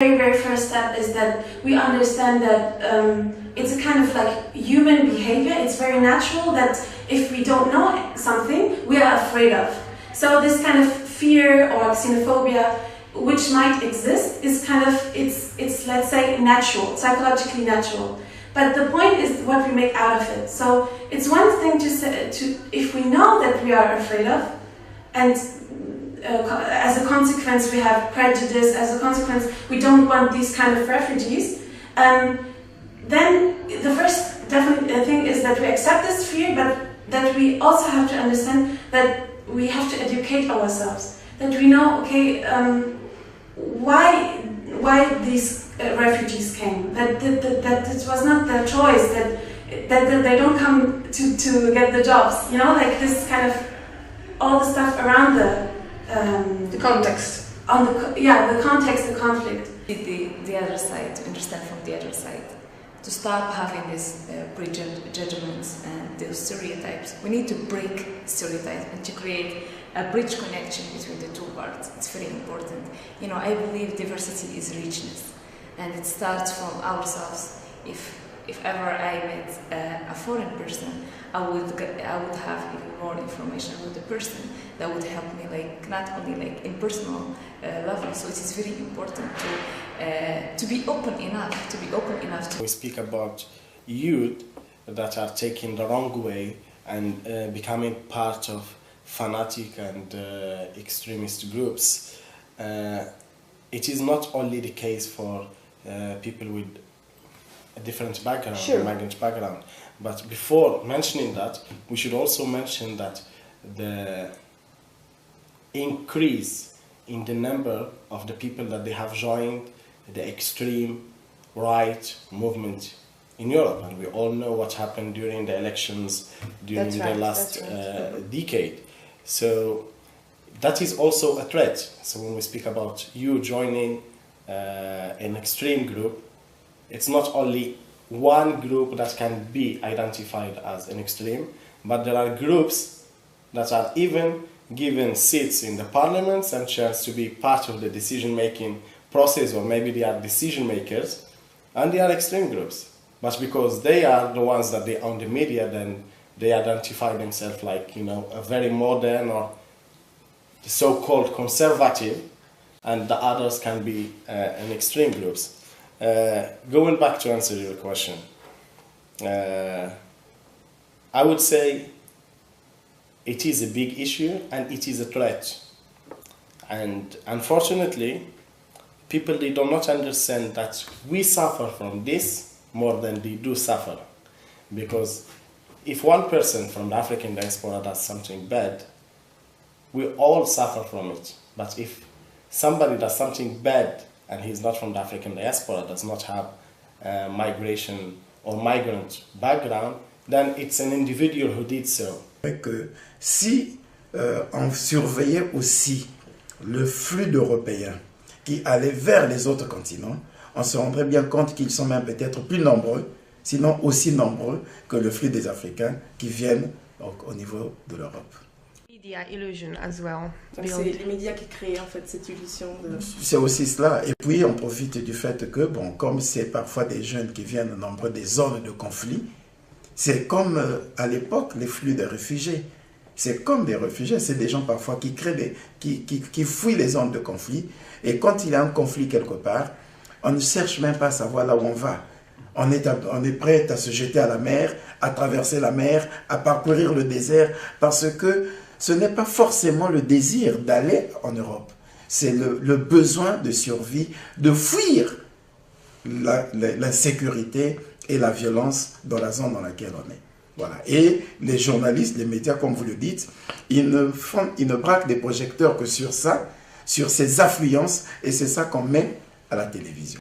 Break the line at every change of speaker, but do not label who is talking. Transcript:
Very first step is that we understand that it's a kind of like human behavior. It's very natural that if we don't know something, we are afraid of. So this kind of fear or xenophobia, which might exist, is kind of, it's let's say natural, psychologically natural. But the point is what we make out of it. So it's one thing to say, if we know that we are afraid of, and as a consequence we have prejudice, as a consequence we don't want these kind of refugees, then the first definite thing is that we accept this fear, but that we also have to understand that we have to educate ourselves. That we know, okay, why these refugees came, that it was not their choice, that they don't come to get the jobs, you know, like this kind of, all the stuff around the
context.
The context, the conflict.
The other side, to understand from the other side, to stop having these prejudgments and those stereotypes. We need to break stereotypes and to create a bridge connection between the two parts. It's very important. You know, I believe diversity is richness, and it starts from ourselves. If ever I met a foreign person, I would have even more information about the person that would help me, like not only like in personal level. So it is very important to be open enough.
We speak about youth that are taking the wrong way and becoming part of fanatic and extremist groups. It is not only the case for people with a different background,
sure,
migrant background, but before mentioning that, we should also mention that the increase in the number of the people that they have joined the extreme right movement in Europe, and we all know what happened during the elections during the last decade. So that is also a threat. So when we speak about you joining an extreme group, it's not only one group that can be identified as an extreme, but there are groups that are even given seats in the parliaments and chance to be part of the decision-making process, or maybe they are decision makers, and they are extreme groups. But because they are the ones that they own the media, then they identify themselves like, you know, a very modern or so-called conservative, and the others can be an extreme groups. Going back to answer your question, I would say it is a big issue and it is a threat. And unfortunately, people, they do not understand that we suffer from this more than they do suffer. Because if one person from the African diaspora does something bad, we all suffer from it. But if somebody does something bad and he's not from the African diaspora, does not have migration or migrant background, then it's an individual who did so.
Que si on surveillait aussi le flux d'Européens qui allaient vers les autres continents, on se rendrait bien compte qu'ils sont même peut-être plus nombreux, sinon aussi nombreux que le flux des Africains qui viennent donc, au niveau de l'Europe.
Media illusion as well.
C'est les médias qui créent en fait cette illusion de...
C'est aussi cela. Et puis on profite du fait que, bon, comme c'est parfois des jeunes qui viennent nombreux des zones de conflit, c'est comme à l'époque les flux de réfugiés. C'est comme des réfugiés, c'est des gens parfois qui créent qui fuient les zones de conflit. Et quand il y a un conflit quelque part, on ne cherche même pas à savoir là où on va. On est prêt à se jeter à la mer, à traverser la mer, à parcourir le désert, parce que ce n'est pas forcément le désir d'aller en Europe. C'est le besoin de survie, de fuir l'insécurité et la violence dans la zone dans laquelle on est. Voilà. Et les journalistes, les médias, comme vous le dites, ils ne braquent des projecteurs que sur ça, sur ces affluences, et c'est ça qu'on met à la télévision.